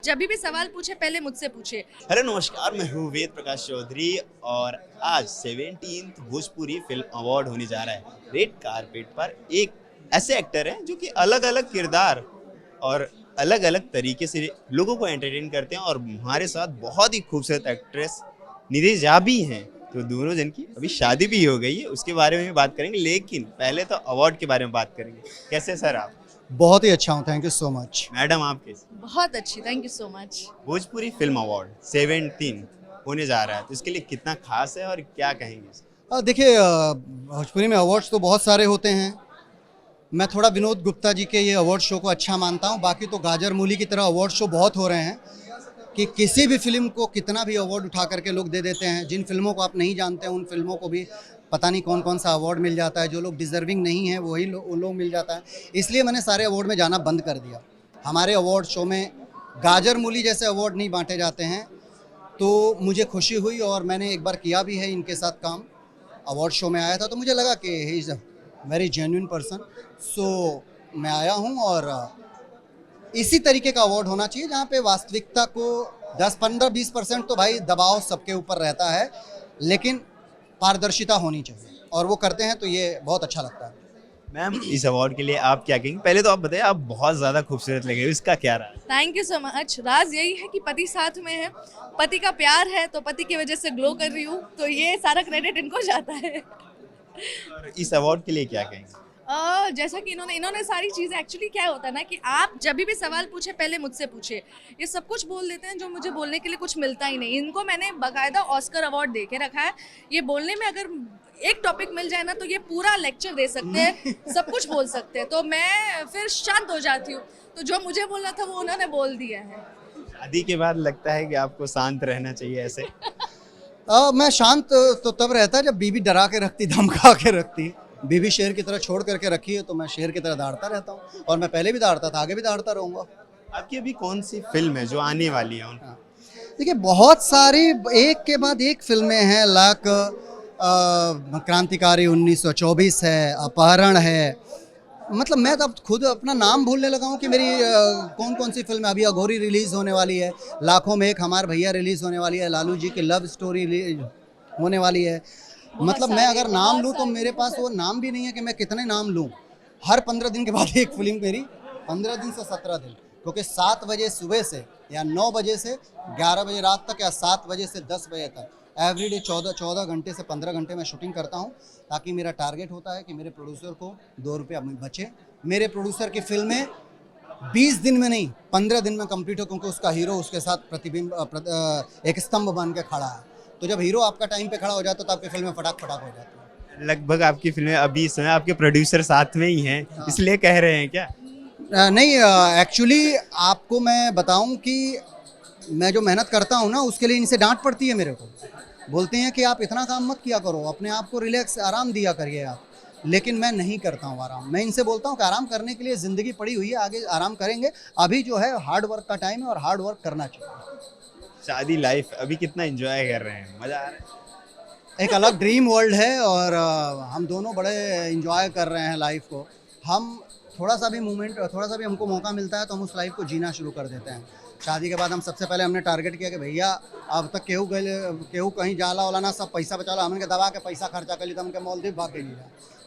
जब भी सवाल पूछे पहले मुझसे पूछे। हेलो नमस्कार, मैं हूँ वेद प्रकाश चौधरी और आज 17th भोजपुरी फिल्म अवार्ड होने जा रहा है। रेड कारपेट पर एक ऐसे एक्टर हैं जो कि अलग अलग किरदार और अलग अलग तरीके से लोगों को एंटरटेन करते हैं और हमारे साथ बहुत ही खूबसूरत एक्ट्रेस निधि झा भी हैं। तो दोनों जन की अभी शादी भी हो गई है, उसके बारे में भी बात करेंगे, लेकिन पहले तो अवार्ड के बारे में बात करेंगे। कैसे सर आप? बहुत ही अच्छा हूँ, thank you so much. Madam आप कैसे? बहुत अच्छी, thank you so much. Bhojpuri film award 17 होने जा रहा है, तो इसके लिए कितना खास है और क्या कहेंगे? देखिए, भोजपुरी में अवार्ड्स तो बहुत सारे होते हैं। मैं थोड़ा विनोद गुप्ता जी के ये अवार्ड शो को अच्छा मानता हूँ। बाकी तो गाजर मूली की तरह अवार्ड शो बहुत हो रहे हैं कि किसी भी फिल्म को कितना भी अवार्ड उठा करके लोग दे देते हैं। जिन फिल्मों को आप नहीं जानते हैं उन फिल्मों को भी पता नहीं कौन कौन सा अवार्ड मिल जाता है। जो लोग डिजर्विंग नहीं हैं वही उन लोग मिल जाता है। इसलिए मैंने सारे अवार्ड में जाना बंद कर दिया। हमारे अवार्ड शो में गाजर मूली जैसे अवार्ड नहीं बांटे जाते हैं। तो मुझे खुशी हुई और मैंने एक बार किया भी है इनके साथ काम। अवार्ड शो में आया था तो मुझे लगा कि he is a very genuine person, so मैं आया हूँ। और इसी तरीके का अवार्ड होना चाहिए जहाँ पे वास्तविकता को 10-15-20% तो भाई दबाव सबके ऊपर रहता है, लेकिन पारदर्शिता होनी चाहिए और वो करते हैं तो ये बहुत अच्छा लगता है। मैम, इस अवार्ड के लिए आप क्या कहेंगे? पहले तो आप बताइए, आप बहुत ज़्यादा खूबसूरत लग रही हो, इसका क्या राज? Thank you so much. राज यही है कि पति साथ में है, पति का प्यार है, तो पति की वजह से ग्लो कर रही हूँ, तो ये सारा क्रेडिट इनको जाता है। और इस अवार्ड के लिए क्या कहेंगे? जैसा कि इन्होंने सारी चीज़ें, एक्चुअली क्या होता है ना कि आप जब भी सवाल पूछे पहले मुझसे पूछे। ये सब कुछ बोल देते हैं जो मुझे बोलने के लिए कुछ मिलता ही नहीं। इनको मैंने बाकायदा ऑस्कर अवार्ड दे के रखा है। ये बोलने में अगर एक टॉपिक मिल जाए ना तो ये पूरा लेक्चर दे सकते हैं, सब कुछ बोल सकते हैं। तो मैं फिर शांत हो जाती हूँ। तो जो मुझे बोलना था वो उन्होंने बोल दिया है। शादी के बाद लगता है कि आपको शांत रहना चाहिए ऐसे? मैं शांत तो तब रहता जब बीवी डरा के रखती, धमका के रखती। बीवी शेर की तरह छोड़ करके रखी है तो मैं शेर की तरह दौड़ता रहता हूँ। और मैं पहले भी दौड़ता था, आगे भी दौड़ता रहूँगा। आपकी अभी कौन सी फिल्म है जो आने वाली है? देखिए, बहुत सारी एक के बाद एक फिल्में हैं। लाख क्रांतिकारी 1924 है, अपहरण है। मतलब मैं तो अब खुद अपना नाम भूलने लगा हूँ कि मेरी कौन कौन सी फिल्म। अभी अघोरी रिलीज़ होने वाली है, लाखों में एक हमार भैया रिलीज़ होने वाली है, लालू जी की लव स्टोरी होने वाली है। मतलब मैं अगर नाम लूँ तो मेरे पास वो नाम भी नहीं है कि मैं कितने नाम लूँ। हर 15 दिन के बाद एक फिल्म मेरी, 15 दिन से 17 दिन, क्योंकि 7 बजे सुबह से या 9 बजे से 11 बजे रात तक या 7 बजे से 10 बजे तक एवरीडे 14 घंटे से 15 घंटे में शूटिंग करता हूँ। ताकि मेरा टारगेट होता है कि मेरे प्रोड्यूसर को 2 रुपये बचे। मेरे प्रोड्यूसर की फिल्में 20 दिन में नहीं 15 दिन में कंप्लीट हो, क्योंकि उसका हीरो उसके साथ प्रतिबिंब एक स्तंभ बन के खड़ा है। तो जब हीरो आपका टाइम पे खड़ा हो जाता है तो आपकी फिल्में फटाक फटाक हो जाती है। लगभग आपकी फिल्में अभी इस समय आपके प्रोड्यूसर साथ में ही हैं, इसलिए कह रहे हैं क्या? नहीं, एक्चुअली आपको मैं बताऊं कि मैं जो मेहनत करता हूं ना उसके लिए इनसे डांट पड़ती है मेरे को। बोलते हैं कि आप इतना काम मत किया करो, अपने आप को रिलैक्स आराम दिया करिए आप। लेकिन मैं नहीं करता हूं आराम। मैं इनसे बोलता हूं कि आराम करने के लिए ज़िंदगी पड़ी हुई है, आगे आराम करेंगे। अभी जो है हार्ड वर्क का टाइम है और हार्ड वर्क करना चाहिए। शादी लाइफ अभी कितना एंजॉय कर रहे हैं? मज़ा आ रहा है? एक अलग ड्रीम वर्ल्ड है और हम दोनों बड़े एंजॉय कर रहे हैं लाइफ को। हम थोड़ा सा भी हमको मौका मिलता है तो हम उस लाइफ को जीना शुरू कर देते हैं। शादी के बाद हम सबसे पहले हमने टारगेट किया कि भैया अब तक केहू कहीं जाला वाला ना, सब पैसा बचा लो। हमने दबा के पैसा खर्चा कर लिया। हमके मालदीव भाग गई।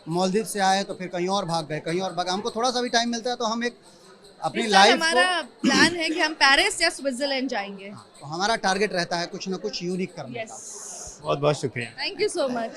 मालदीव से आए तो फिर कहीं और भाग गए, कहीं और भाग। हमको थोड़ा सा भी टाइम मिलता है तो हम एक अपनी लाइफ हमारा प्लान है कि हम पेरिस या स्विट्जरलैंड जाएंगे। तो हमारा टारगेट रहता है कुछ ना कुछ यूनिक करने का। बहुत बहुत शुक्रिया। Thank you so much.